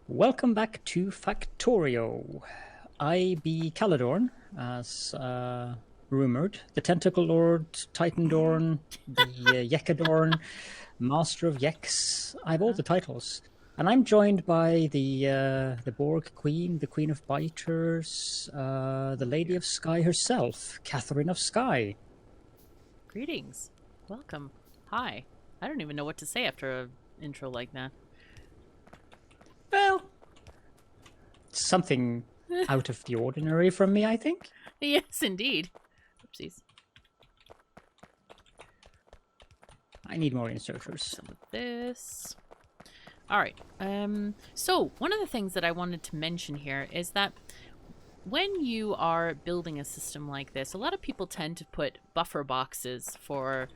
Welcome back to Factorio. I be Caledorn, as rumored, the Tentacle Lord, Titandorn, the Yekadorn, Master of Yeks. I have all the titles. And I'm joined by the Borg Queen, the Queen of Biters, the Lady of Sky herself, KatherineOfSky. Greetings. Welcome. Hi. I don't even know what to say after an intro like that. Well, something out of the ordinary from me, I think. Yes, indeed. Oopsies. I need more inserters. Some of this. Alright. So, one of the things that I wanted to mention here is that when you are building a system like this, a lot of people tend to put buffer boxes for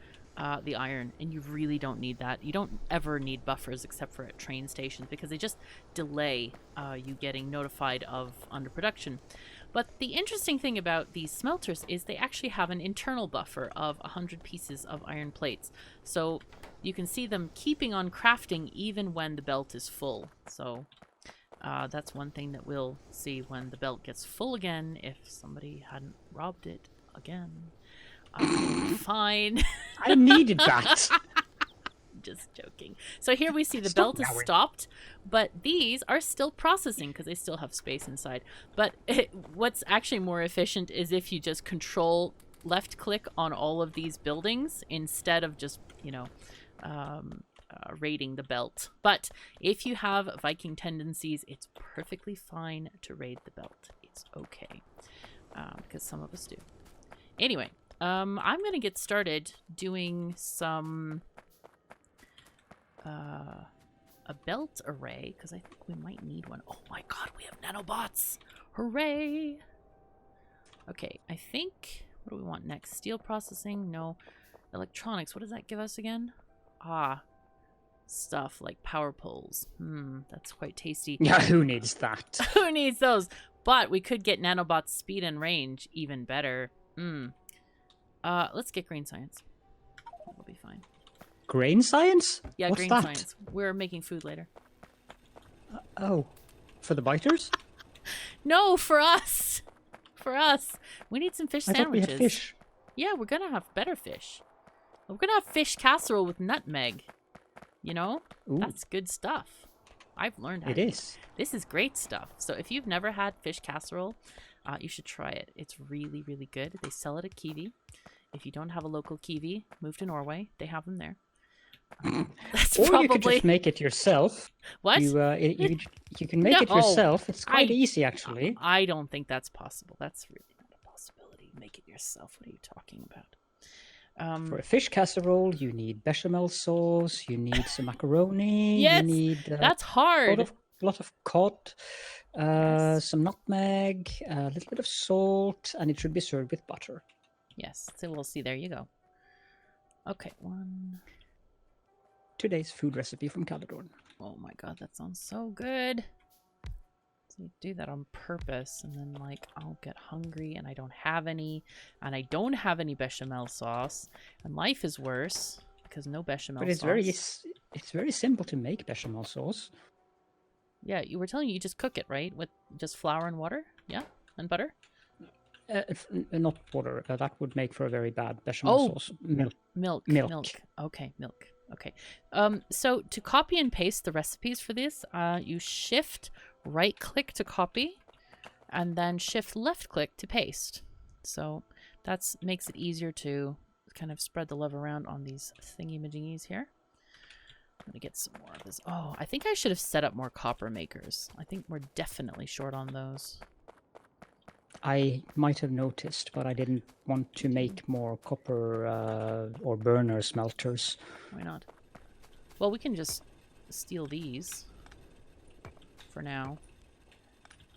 the iron, and you really don't need that. You don't ever need buffers except for at train stations because they just delay you getting notified of underproduction. But the interesting thing about these smelters is they actually have an internal buffer of 100 pieces of iron plates. So you can see them keeping on crafting even when the belt is full. So that's one thing that we'll see when the belt gets full again, if somebody hadn't robbed it again. Fine. I needed that. Just joking. So here we see the belt is stopped, but these are still processing because they still have space inside. But what's actually more efficient is if you just control left click on all of these buildings instead of just, you know, raiding the belt. But if you have Viking tendencies, it's perfectly fine to raid the belt. It's okay. Because some of us do. Anyway, I'm going to get started doing some a belt array, because I think we might need one. Oh my god, we have nanobots! Hooray! Okay, I think, what do we want next? Steel processing? No. Electronics, what does that give us again? Ah, stuff like power poles. That's quite tasty. Yeah, who needs that? Who needs those? But we could get nanobots speed and range even better. Let's get green science. That'll be fine. Grain science? Yeah, What's green that? science. We're making food later. Oh, for the biters? No, for us. For us. We need some fish I thought we sandwiches. had fish. Yeah, we're gonna have better fish. We're gonna have fish casserole with nutmeg. You know? Ooh. That's good stuff. I've learned how It to is. This is great stuff. So if you've never had fish casserole, you should try it. It's really, really good. They sell it at Kiwi. If you don't have a local Kiwi, move to Norway. They have them there. That's Or probably... you could just make it yourself. What? You can make it No, yourself. It's quite I- easy, actually. I don't think that's possible. That's really not a possibility. Make it yourself. What are you talking about? For a fish casserole, you need bechamel sauce, you need some macaroni, Yes, you need that's a hard. lot of cod, some nutmeg, a little bit of salt, and it should be served with butter. Yes, so we'll see. There you go. Okay, one. Today's food recipe from Caledorn. Oh my god, that sounds so good. So you do that on purpose, and then like I'll get hungry and I don't have any, and I don't have any bechamel sauce, and life is worse because no bechamel But it's sauce. it's very simple to make bechamel sauce. Yeah, you were telling me you just cook it, right? With just flour and water? Yeah? And butter? Not water. That would make for a very bad bechamel sauce. Milk. Okay, milk. Okay. So to copy and paste the recipes for this, you shift right click to copy and then shift left click to paste. So that makes it easier to kind of spread the love around on these thingy-majingies here. I'm gonna get some more of this. Oh, I think I should have set up more copper makers. I think we're definitely short on those. I might have noticed, but I didn't want to make more copper or burner smelters. Why not? Well, we can just steal these for now.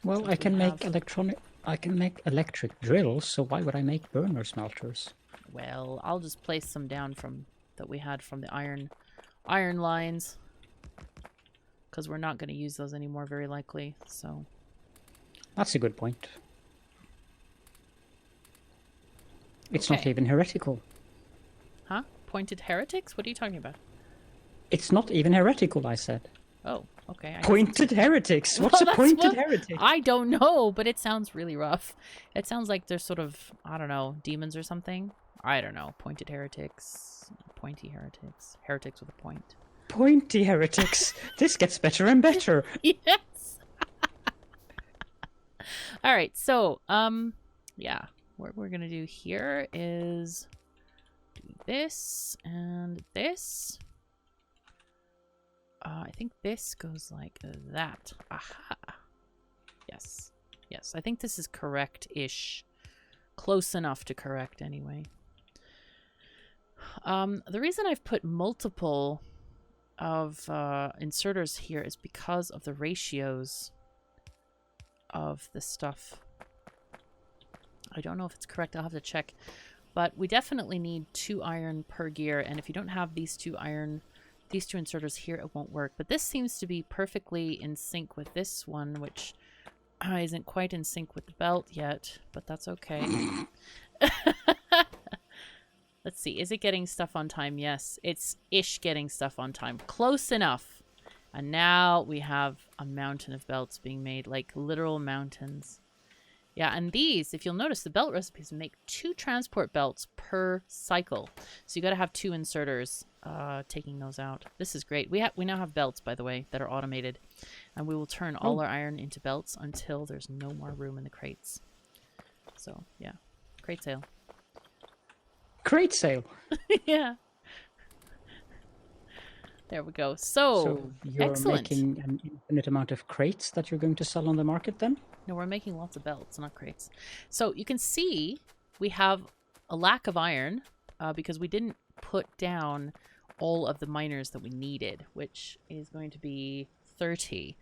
Well, Since I we can make have- I can make electric drills, so why would I make burner smelters? Well, I'll just place some down from that we had from the iron lines, because we're not going to use those anymore very likely. So That's a good point. It's Okay. not even heretical. Huh? Pointed heretics? What are you talking about? It's not even heretical, I said. Oh, Okay. Pointed heretics. What's Well, a that's pointed what- heretic? I don't know, but it sounds really rough. It sounds like they're sort of, I don't know, demons or something. I don't know. Pointed heretics. Pointy heretics. Heretics with a point. Pointy heretics. This gets better and better. Yes. All right. So, yeah. What we're going to do here is do this and this. I think this goes like that. Aha. Yes. Yes, I think this is correct-ish. Close enough to correct, anyway. The reason I've put multiple of inserters here is because of the ratios of the stuff. I don't know if it's correct. I'll have to check. But we definitely need 2 iron per gear, and if you don't have these 2 inserters here, it won't work. But this seems to be perfectly in sync with this one, which isn't quite in sync with the belt yet, but that's okay. Let's see. Is it getting stuff on time? Yes, it's ish getting stuff on time. Close enough. And now we have a mountain of belts being made, like literal mountains. Yeah, and these, if you'll notice, the belt recipes make 2 transport belts per cycle. So you got to have 2 inserters taking those out. This is great. We now have belts, by the way, that are automated. And we will turn all our iron into belts until there's no more room in the crates. So, yeah. Crate sale. Crate sale. Yeah. There we go. So you're excellent. making an infinite amount of crates that you're going to sell on the market then? No, we're making lots of belts, not crates. So you can see we have a lack of iron because we didn't put down all of the miners that we needed, which is going to be 30.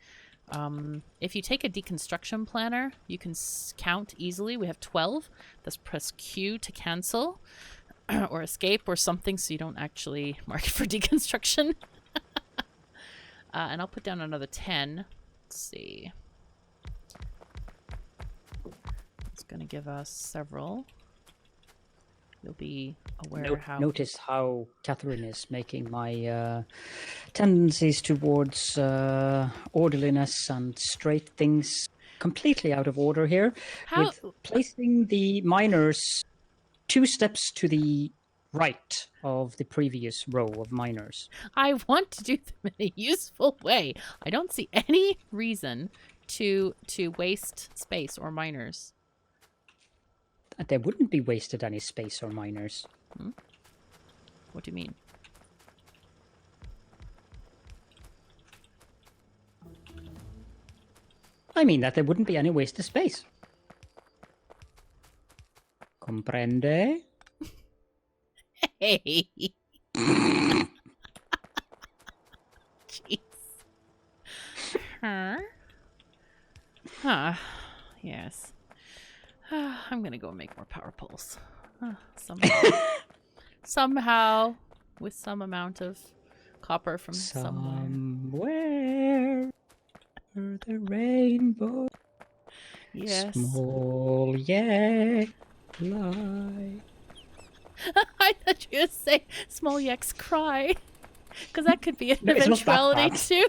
If you take a deconstruction planner, you can count easily. We have 12. Let's press Q to cancel or escape or something so you don't actually mark it for deconstruction. And I'll put down another 10. Let's see. It's going to give us several. You'll be aware how... Notice how Catherine is making my tendencies towards orderliness and straight things completely out of order here. How... With placing the miners 2 steps to the right of the previous row of miners. I want to do them in a useful way. I don't see any reason to waste space or miners. There wouldn't be wasted any space or miners. Hmm? What do you mean? I mean that there wouldn't be any wasted space. Comprende? Hey. Jeez. Huh? Huh. Yes. I'm gonna go make more power poles. Somehow, with some amount of copper from somewhere. Somewhere over the rainbow. Yes. Small yet light. I thought you were going to say small yaks cry. Because that could be an No, it's not that eventuality bad. too.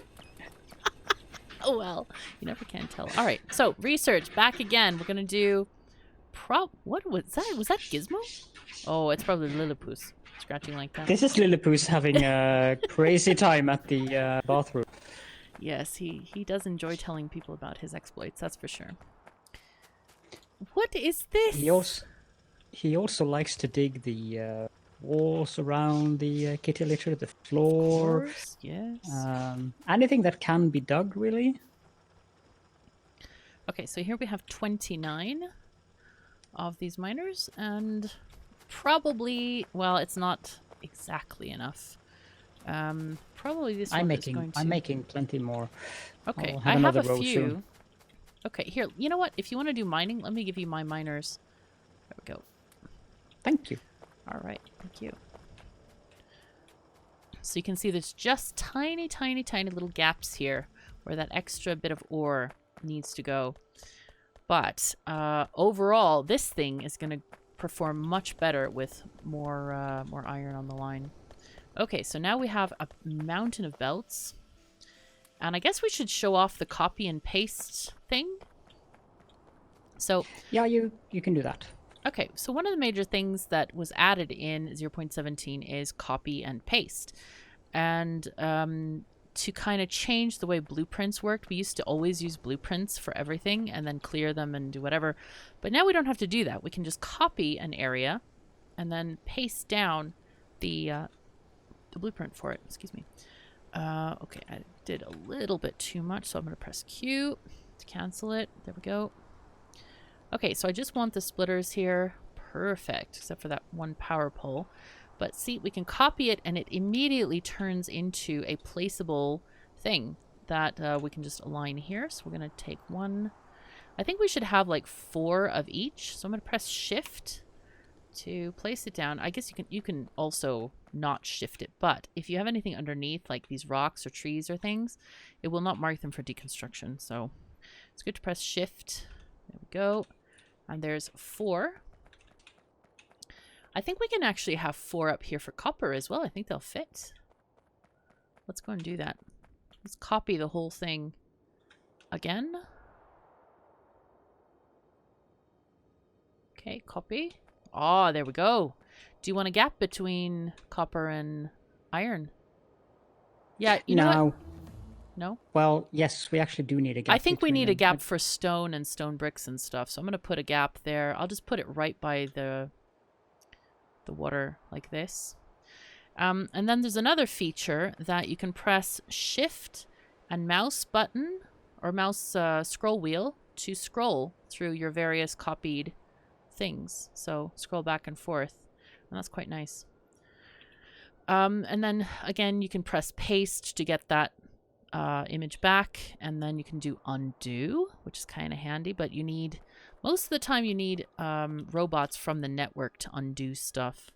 Oh well, you never can tell. All right, so research back again. We're gonna do what was that? Was that Gizmo? Oh, it's probably Lilliput scratching like that. This is Lilliput having a crazy time at the bathroom. Yes, he does enjoy telling people about his exploits. That's for sure. What is this? He also likes to dig the walls around the kitty litter, the floor. Floors? Yes. Anything that can be dug, really. Okay, so here we have 29 of these miners, and probably, well, it's not exactly enough. Probably this one is going to... I'm making plenty more. Okay, I'll I have a row few. soon. Okay, here, you know what? If you want to do mining, let me give you my miners. There we go. Thank you. All right, thank you. So you can see there's just tiny, tiny, tiny little gaps here where that extra bit of ore needs to go. But overall, this thing is going to perform much better with more iron on the line. Okay, so now we have a mountain of belts. And I guess we should show off the copy and paste thing. So yeah, you can do that. okay, so one of the major things that was added in 0.17 is copy and paste. And to kind of change the way blueprints worked, we used to always use blueprints for everything and then clear them and do whatever. But now we don't have to do that. We can just copy an area and then paste down the blueprint for it. Excuse me. Okay, I did a little bit too much, so I'm going to press Q to cancel it. There we go. Okay, so I just want the splitters here. Perfect, except for that one power pole. But see, we can copy it and it immediately turns into a placeable thing that we can just align here. So we're going to take one. I think we should have like 4 of each. So I'm going to press Shift to place it down. I guess you can also not shift it, but if you have anything underneath, like these rocks or trees or things, it will not mark them for deconstruction. So it's good to press Shift. There we go. And there's 4. I think we can actually have 4 up here for copper as well. I think they'll fit. Let's go and do that. Let's copy the whole thing again. Okay, copy. Oh, there we go. Do you want a gap between copper and iron? Yeah, you know what? No? Well, yes, we actually do need a gap. I think we need a gap for stone and stone bricks and stuff. So I'm going to put a gap there. I'll just put it right by the water like this. And then there's another feature that you can press Shift and mouse button or mouse scroll wheel to scroll through your various copied things. So scroll back and forth. And that's quite nice. And then again, you can press paste to get that image back, and then you can do undo, which is kind of handy, but you need, most of the time you need robots from the network to undo stuff.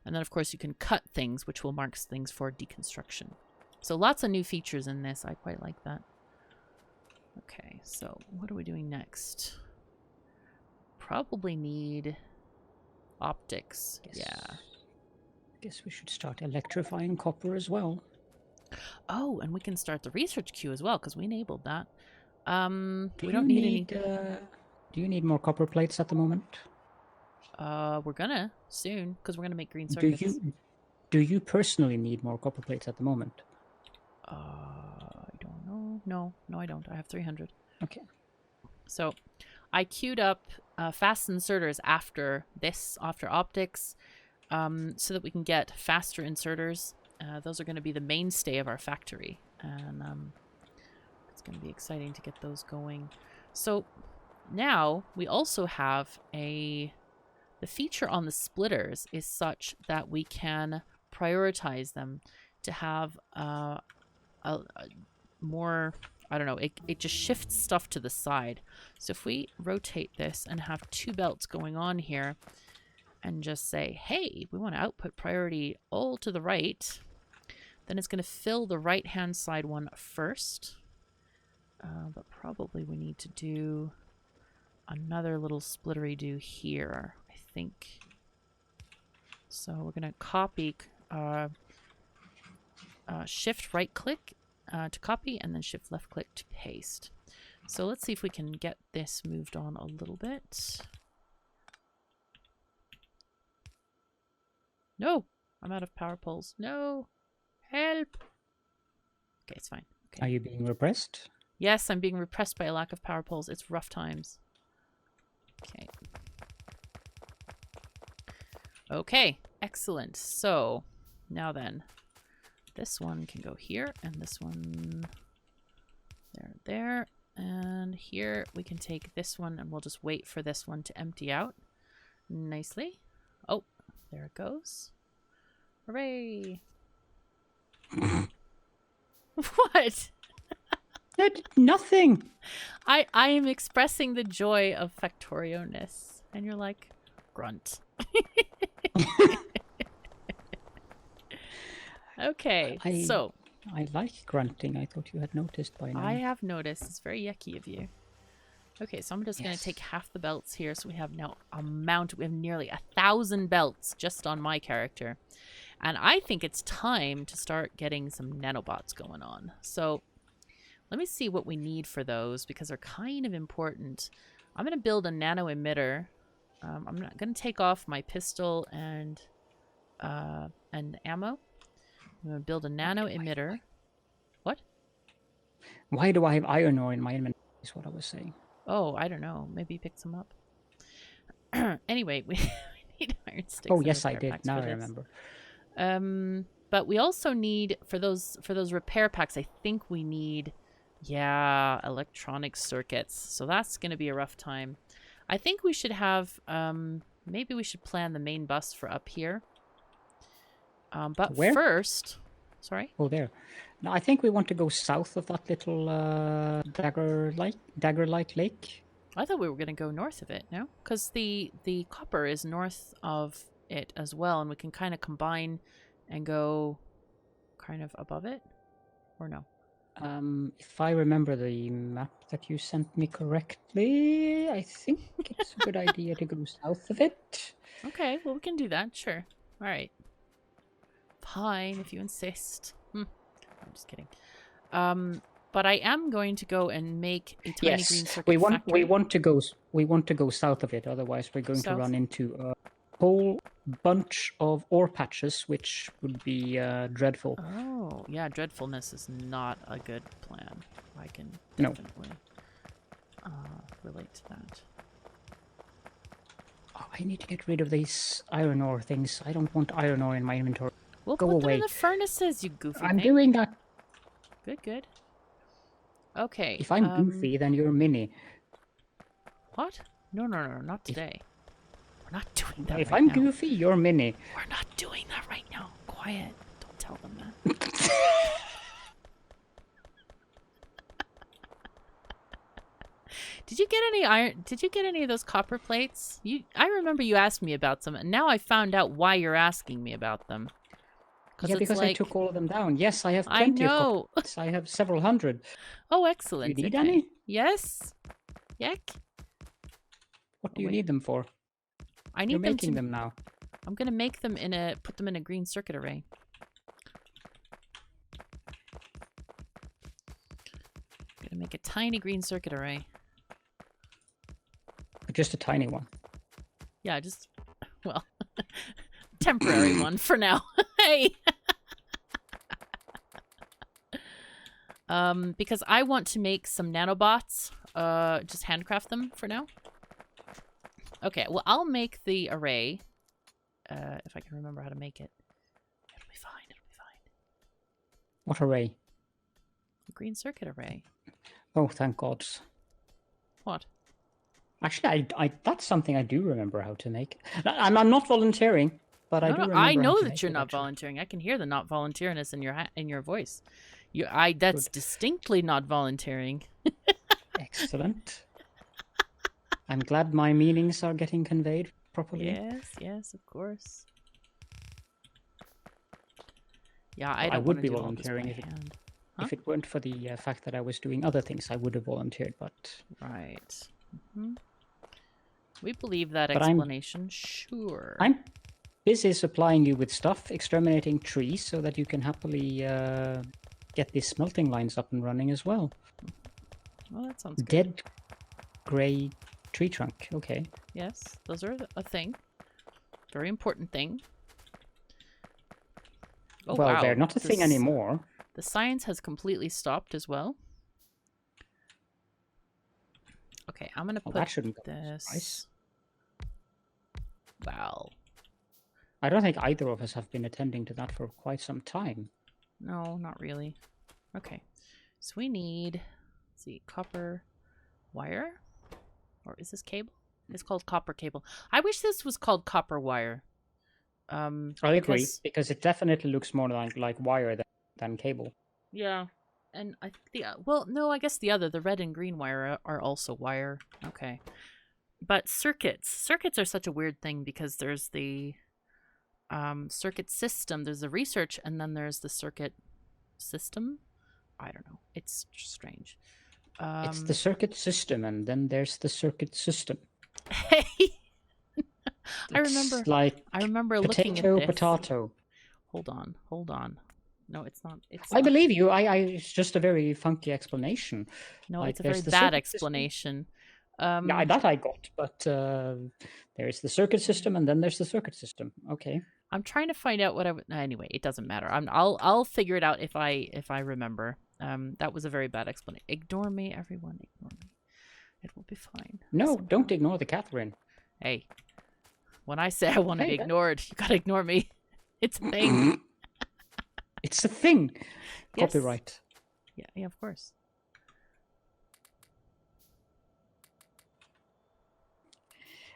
And then of course you can cut things, which will mark things for deconstruction. So lots of new features in this. I quite like that. Okay, so what are we doing next? Probably need optics. Yes. Yeah. Guess we should start electrifying copper as well. Oh, and we can start the research queue as well, because we enabled that. We don't need any... do you need more copper plates at the moment? We're gonna soon, because we're gonna make green circuits. Do you personally need more copper plates at the moment? I don't know. No, I don't. I have 300. Okay. So I queued up fast inserters after optics, so that we can get faster inserters. Those are going to be the mainstay of our factory, and it's going to be exciting to get those going. So now we also have the feature on the splitters is such that we can prioritize them to have a more, I don't know, it just shifts stuff to the side. So if we rotate this and have 2 belts going on here and just say, hey, we want to output priority all to the right, then it's going to fill the right-hand side one first. But probably we need to do another little splittery do here, I think. So we're going to copy, shift right-click to copy, and then shift left-click to paste. So let's see if we can get this moved on a little bit. No! I'm out of power poles. No! Help! Okay, it's fine. Okay. Are you being repressed? Yes, I'm being repressed by a lack of power poles. It's rough times. Okay. Okay, excellent. So, now then, this one can go here, and this one there. And here we can take this one, and we'll just wait for this one to empty out nicely. Oh, there it goes. Hooray! What? Nothing. I am expressing the joy of Factorio-ness, and you're like, grunt. Okay, so I like grunting. I thought you had noticed by now. I have noticed. It's very yucky of you. Okay, so I'm just going to take half the belts here, so we have now we have nearly 1,000 belts just on my character. And I think it's time to start getting some nanobots going on. So Let me see what we need for those, because they're kind of important. I'm going to build a nano emitter. I'm not going to take off my pistol and ammo. I'm going to build a nano emitter. What? Why do I have iron ore in my inventory is what I was saying. Oh, I don't know. Maybe pick some up. Anyway, we need iron sticks. Oh, and yes, I repair did. packs Now for I this. remember. But we also need, for those repair packs, I think we need, yeah, electronic circuits. So that's going to be a rough time. I think we should have, maybe we should plan the main bus for up here. But Where? first, sorry? Oh, there. No, I think we want to go south of that little dagger-like lake. I thought we were going to go north of it, no? Because the copper is north of it as well, and we can kind of combine and go kind of above it, or no? If I remember the map that you sent me correctly, I think it's a good idea to go south of it. Okay, well, we can do that, sure. All right. Fine, if you insist. I'm just kidding. But I am going to go and make a tiny green circuit factory. we want to go south of it. Otherwise, we're going to run into a whole bunch of ore patches, which would be dreadful. Oh, yeah, dreadfulness is not a good plan. I can definitely relate to that. Oh, I need to get rid of these iron ore things. I don't want iron ore in my inventory. We'll Go put away. them in the furnaces, you goofy I'm thing. doing that. Good, good. Okay. If I'm goofy, then you're Minnie. What? No, not today. We're not doing that If right I'm now. goofy, you're Minnie. We're not doing that right now. Quiet. Don't tell them that. Did you get any iron? Did you get any of those copper plates? I remember you asked me about some, and now I found out why you're asking me about them. Yeah, because I took all of them down. Yes, I have plenty of copper plates. I have several hundred. Oh, excellent. Do you need okay. any? Yes. Yuck. What do you need them for? I need You're making them now. I'm gonna make them put them in a green circuit array. I'm gonna make a tiny green circuit array. Just a tiny one. Yeah, just, well, temporary one for now. Hey! Because I want to make some nanobots, just handcraft them for now. Okay, well, I'll make the array, if I can remember how to make it. It'll be fine, it'll be fine. What array? A green circuit array. Oh, thank God. What? Actually, that's something I do remember how to make. And I'm not volunteering, but I do remember I know how to that make you're it, not actually. volunteering. I can hear the not volunteerness in your voice. That's Good. distinctly not volunteering. Excellent. I'm glad my meanings are getting conveyed properly. Yes, of course. Yeah, I I don't would want to be do all this by volunteering hand. if it weren't for the fact that I was doing other things. I would have volunteered, but Right. We believe that But explanation. Sure. I'm busy supplying you with stuff, exterminating trees, so that you can happily get these smelting lines up and running as well. Well, that sounds good. Dead grey tree trunk. Okay. Yes, those are a thing. Very important thing. Oh, well, wow. they're not a thing anymore. The science has completely stopped as well. Okay, I'm gonna put that shouldn't go this. nice. Wow. I don't think either of us have been attending to that for quite some time. No, not really. Okay, so we need, let's see, copper wire, or is this cable? It's called copper cable. I wish this was called copper wire. I agree, because it definitely looks more like wire than cable. Yeah, and I think I guess the red and green wire are also wire. Okay, but circuits are such a weird thing, because there's the circuit system, there's the research, and then there's the circuit system. I don't know. It's strange. It's the circuit system, and then there's the circuit system. Hey, I remember looking at this. Potato. Hold on. No, it's not. It's I not. believe you. It's just a very funky explanation. No, Like, it's a there's very the bad circuit system. explanation. Yeah, that I got, but there's the circuit system, and then there's the circuit system. Okay. I'm trying to find out what I would. Anyway, it doesn't matter. I'll figure it out if I remember. That was a very bad explanation. Ignore me, everyone. Ignore me. It will be fine. No, don't ignore the Catherine. Hey, when I say I want to be Hey, ignored, you gotta ignore me. It's a thing. It's a thing. Yes. Copyright. Yeah, of course.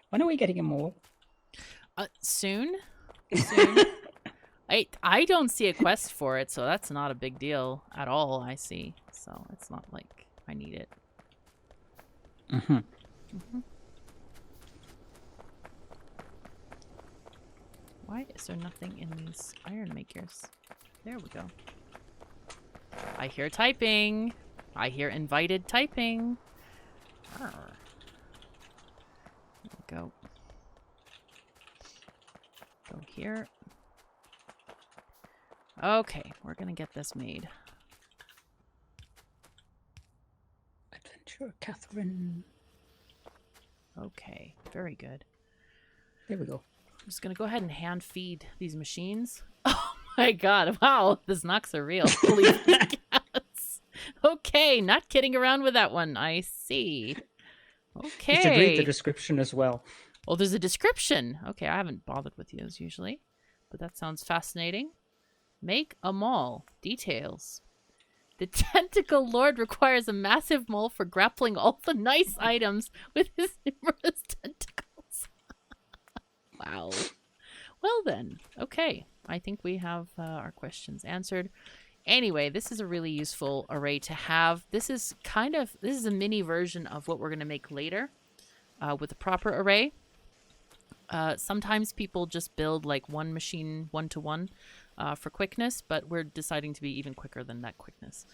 When are we getting a mall? Soon. Soon. I don't see a quest for it, so that's not a big deal at all. I see, so it's not like I need it. Why is there nothing in these iron makers? There we go. I hear typing. I hear invited typing. Arr. There we go. Go here. Okay, we're gonna get this made. Adventure, Catherine. Okay, very good. There we go. I'm just gonna go ahead and hand feed these machines. Oh my god, wow, these knocks are real. Holy cats. Okay, not kidding around with that one. I see. Okay. You should read the description as well. Oh, there's a description. Okay, I haven't bothered with those usually, but that sounds fascinating. Make a mall. Details. The tentacle lord requires a massive mole for grappling all the nice items with his numerous tentacles. Wow. Well then, okay. I think we have our questions answered. Anyway, this is a really useful array to have. This is a mini version of what we're going to make later with a proper array. Sometimes people just build like one machine one-to-one for quickness, but we're deciding to be even quicker than that quickness.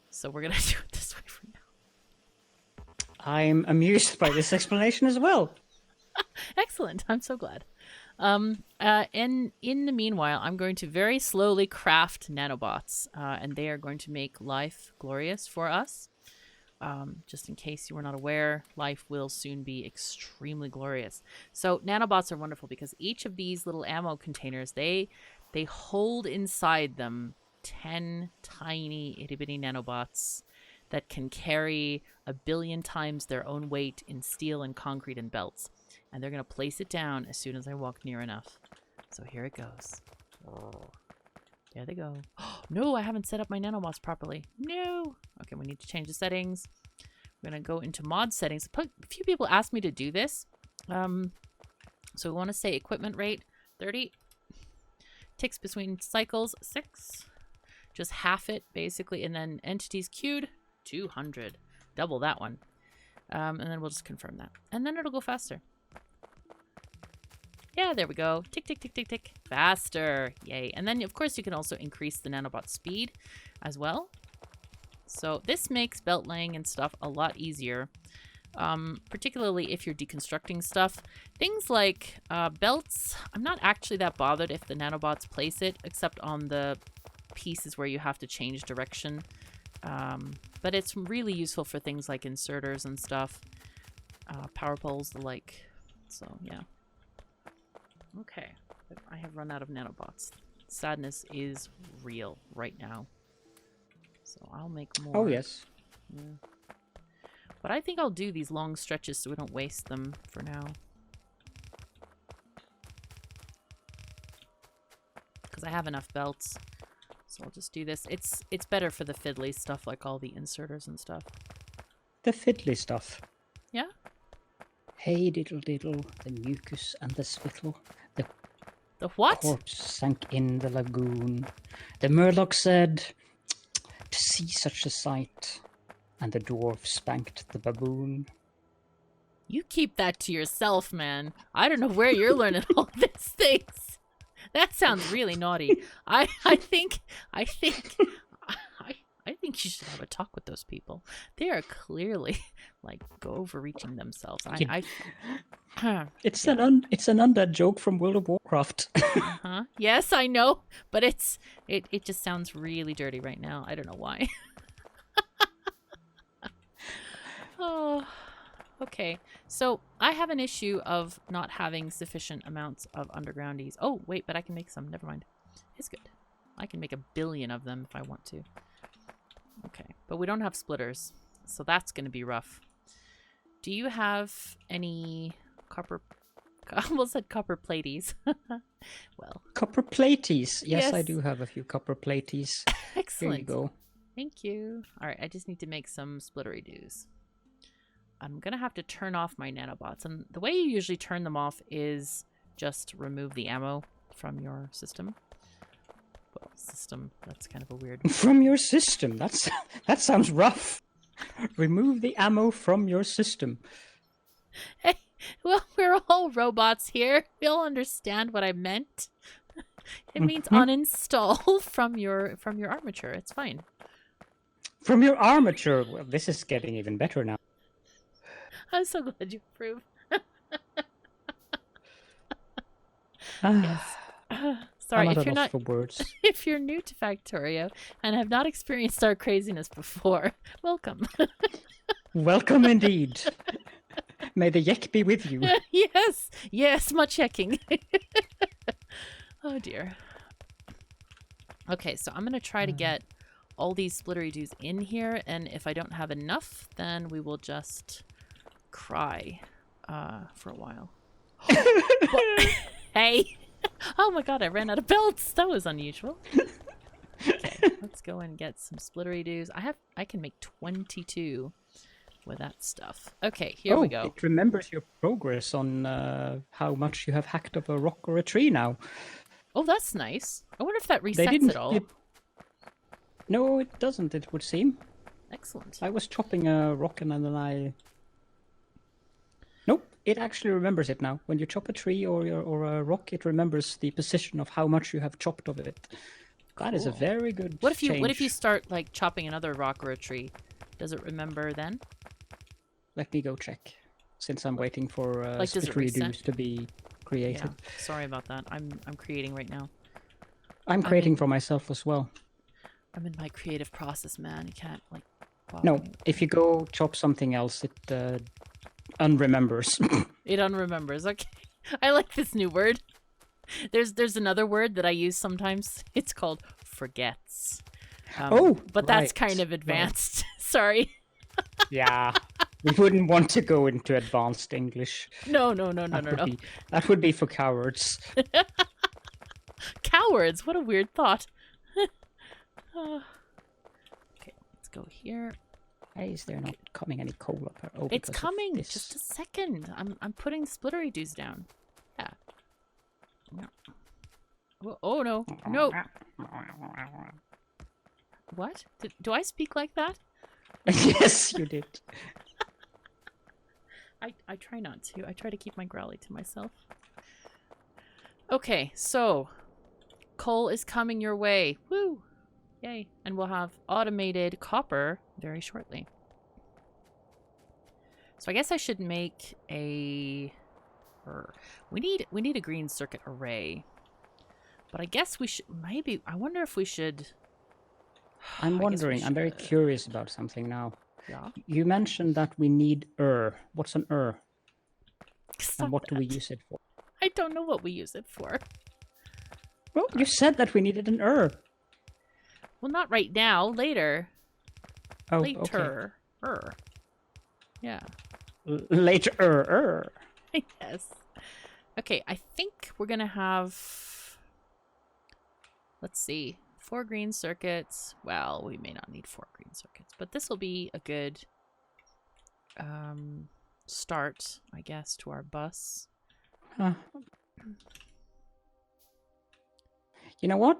So we're going to do it this way for now. I'm amused by this explanation as well. Excellent. I'm so glad. And in the meanwhile, I'm going to very slowly craft nanobots, and they are going to make life glorious for us. Just in case you were not aware, life will soon be extremely glorious. So nanobots are wonderful because each of these little ammo containers, they hold inside them 10 tiny itty-bitty nanobots that can carry 1 billion times their own weight in steel and concrete and belts. And they're going to place it down as soon as I walk near enough. So here it goes. There they go. No, I haven't set up my nanobots properly. No. Okay, we need to change the settings. We're going to go into mod settings. A few people asked me to do this. So we want to say equipment rate 30. Ticks between cycles 6. Just half it, basically. And then entities queued 200. Double that one. And then we'll just confirm that. And then it'll go faster. Yeah, there we go. Tick, tick, tick, tick, tick. Faster. Yay. And then, of course, you can also increase the nanobot speed as well. So this makes belt laying and stuff a lot easier, particularly if you're deconstructing stuff. Things like belts, I'm not actually that bothered if the nanobots place it, except on the pieces where you have to change direction. But it's really useful for things like inserters and stuff, power poles, the like. So, yeah. Okay, I have run out of nanobots. Sadness is real right now. So I'll make more. Oh, yes. Yeah. But I think I'll do these long stretches so we don't waste them for now. Because I have enough belts. So I'll just do this. It's better for the fiddly stuff, like all the inserters and stuff. The fiddly stuff. Yeah? Hey diddle diddle, the mucus and the spittle. The what? Corpse sank in the lagoon. The Murloc said, to see such a sight. And the dwarf spanked the baboon. You keep that to yourself, man. I don't know where you're learning all these things. That sounds really naughty. I think I think you should have a talk with those people. They are clearly like overreaching themselves. It's an undead joke from World of Warcraft. Uh-huh. Yes, I know, but it just sounds really dirty right now. I don't know why. Oh, okay. So I have an issue of not having sufficient amounts of undergroundies. Oh, wait, but I can make some. Never mind. It's good. I can make 1 billion of them if I want to. Okay, but we don't have splitters, so that's going to be rough. Do you have any copper... I almost said copper platies. Well. Copper platies. Yes, I do have a few copper platies. Excellent. Here you go. Thank you. All right, I just need to make some splittery-doos. I'm going to have to turn off my nanobots. And the way you usually turn them off is just remove the ammo from your system. Well, system, that's kind of a weird... From your system? That sounds rough. Remove the ammo from your system. Hey, well, we're all robots here. We all understand what I meant. It means uninstall from your armature. It's fine. From your armature? Well, this is getting even better now. I'm so glad you approve. Yes. Sorry, if you're not for words. If you're new to Factorio and have not experienced our craziness before, welcome. Welcome indeed. May the yek be with you. Yes, much yecking. Oh dear. Okay, so I'm gonna try to get all these splittery-doos in here, and if I don't have enough, then we will just cry for a while. Hey! Oh my god, I ran out of belts! That was unusual. Okay, let's go and get some splittery-doos. I can make 22 with that stuff. Okay, here we go. It remembers your progress on how much you have hacked up a rock or a tree now. Oh, that's nice. I wonder if that resets it all. No, it doesn't, it would seem. Excellent. I was chopping a rock and then I... Nope, it actually remembers it now. When you chop a tree or a rock, it remembers the position of how much you have chopped of it. That is a very good change. What if you start like chopping another rock or a tree? Does it remember then? Let me go check, since I'm waiting for like, splittery-doos to be created. Yeah, sorry about that. I'm creating right now. I'm creating for myself as well. I'm in my creative process, man. You can't like. No, if you go chop something else, it unremembers. It unremembers. Okay, I like this new word. There's another word that I use sometimes. It's called forgets. But that's kind of advanced. Right. Sorry. Yeah, we wouldn't want to go into advanced English. No. That would be for cowards. Cowards? What a weird thought. Okay, let's go here. Hey, is there not coming any coal up? Oh, it's coming. Just a second. I'm putting splittery-doos down. Yeah. No. Oh no. No. What? Do I speak like that? Yes, you did. I try not to. I try to keep my growly to myself. Okay, so coal is coming your way. Woo! Yay. And we'll have automated copper very shortly. So I guess I should make a... We need a green circuit array. But I guess we should... Maybe... I wonder if we should... I'm wondering. I'm very curious about something now. Yeah? You mentioned that we need What's an And what do we use it for? I don't know what we use it for. Well, you said that we needed an Well, not right now. Later. Oh, later. Okay. Yeah. Later. Yes. Okay, I think we're gonna have... Let's see. 4 green circuits. Well, we may not need 4 green circuits, but this will be a good start, I guess, to our bus. Huh. You know what?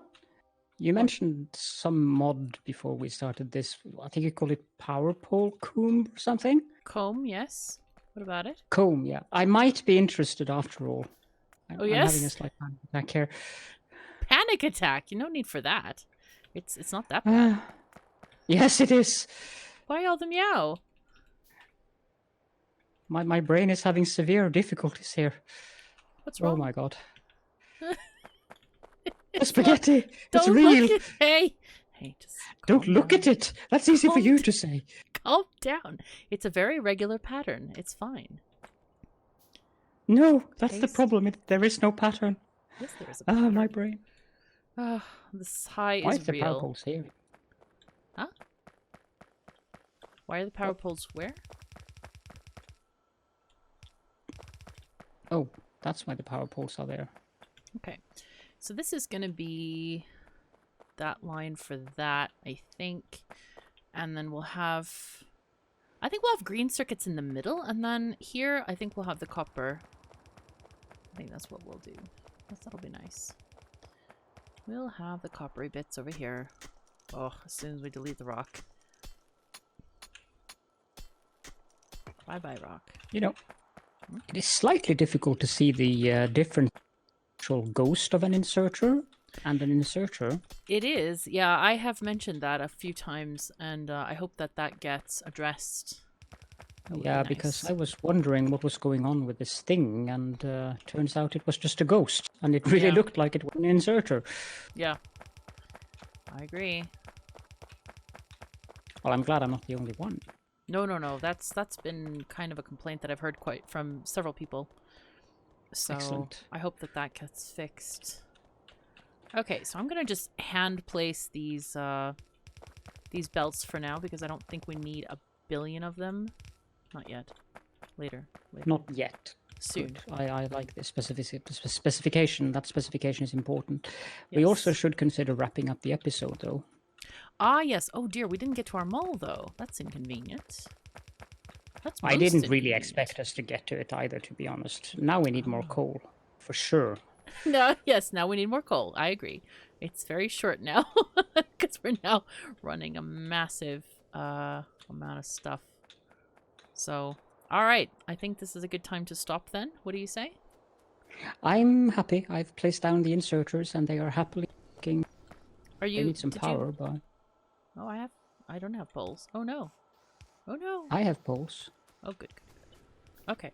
You mentioned some mod before we started this. I think you call it Power Pole Comb or something? Comb, yes. What about it? Comb, yeah. I might be interested after all. Oh, yes? I'm having a slight panic attack here. Panic attack? No need for that. It's not that bad. Yes, it is. Why all the meow? My brain is having severe difficulties here. What's Oh wrong? my god. The It's spaghetti! It's don't real! look at Hey, just Don't calm look down. at it! That's easy for Calm you to say. Calm down. It's a very regular pattern. It's fine. No, that's the Taste. problem. There is no pattern. Yes, there is a pattern. Ah, my brain. Oh, this high Why is is the power real. poles here? Huh? Why are the power poles where? Oh, that's why the power poles are there. Okay. So this is going to be that line for that, I think. And then we'll have... I think we'll have green circuits in the middle. And then here, I think we'll have the copper. I think that's what we'll do. That'll be nice. We'll have the coppery bits over here. Oh, as soon as we delete the rock. Bye-bye, rock. You know, it is slightly difficult to see the differential ghost of an inserter and an inserter. It is. Yeah, I have mentioned that a few times, and I hope that that gets addressed. Yeah, because I was wondering what was going on with this thing, and turns out it was just a ghost, and it really looked like it was an inserter. Yeah, I agree. Well, I'm glad I'm not the only one. No. That's been kind of a complaint that I've heard quite from several people. So Excellent. I hope that that gets fixed. Okay, so I'm gonna just hand place these belts for now because I don't think we need a billion of them. Not yet. Later. Not yet. Soon. Good. I like this specification. That specification is important. Yes. We also should consider wrapping up the episode, though. Ah, yes. Oh dear, we didn't get to our mole though. That's inconvenient. That's I didn't really expect us to get to it either, to be honest. Now we need more coal, for sure. No, yes, now we need more coal. I agree. It's very short now because we're now running a massive amount of stuff. So, all right. I think this is a good time to stop then. What do you say? I'm happy. I've placed down the inserters and they are happily working. Are you? They need some power, but... Oh, I don't have poles. Oh, no. Oh, no. I have poles. Oh, good. Okay.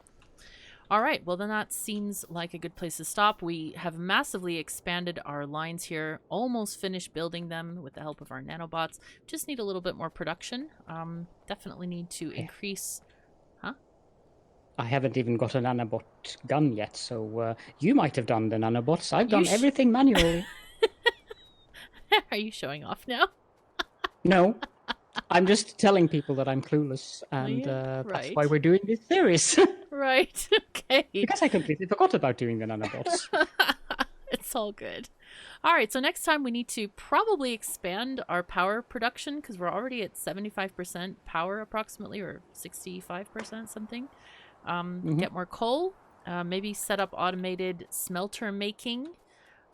All right. Well, then that seems like a good place to stop. We have massively expanded our lines here. Almost finished building them with the help of our nanobots. Just need a little bit more production. Definitely need to increase... Huh? I haven't even got a nanobot gun yet, so you might have done the nanobots. I've done everything manually. Are you showing off now? No. I'm just telling people that I'm clueless, and that's why we're doing this series. Right, okay. Because I completely forgot about doing the nanobots. It's all good. All right, so next time we need to probably expand our power production because we're already at 75% power approximately, or 65% something. Get more coal, maybe set up automated smelter making.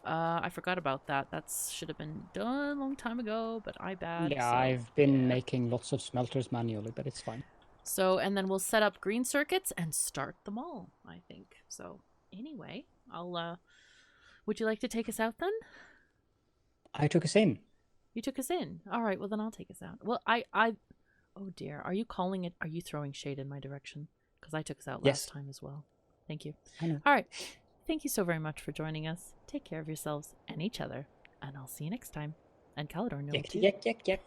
I forgot about that. That should have been done a long time ago, but I bad. Yeah, so, I've been making lots of smelters manually, but it's fine. So, and then we'll set up green circuits and start them all, I think. So, anyway, would you like to take us out then? I took us in. You took us in. All right, well then I'll take us out. Well, oh dear, are you calling it, are you throwing shade in my direction? Because I took us out last time as well. Thank you. I know. All right. Thank you so very much for joining us. Take care of yourselves and each other, and I'll see you next time. And Caledorn, no, too. Yak.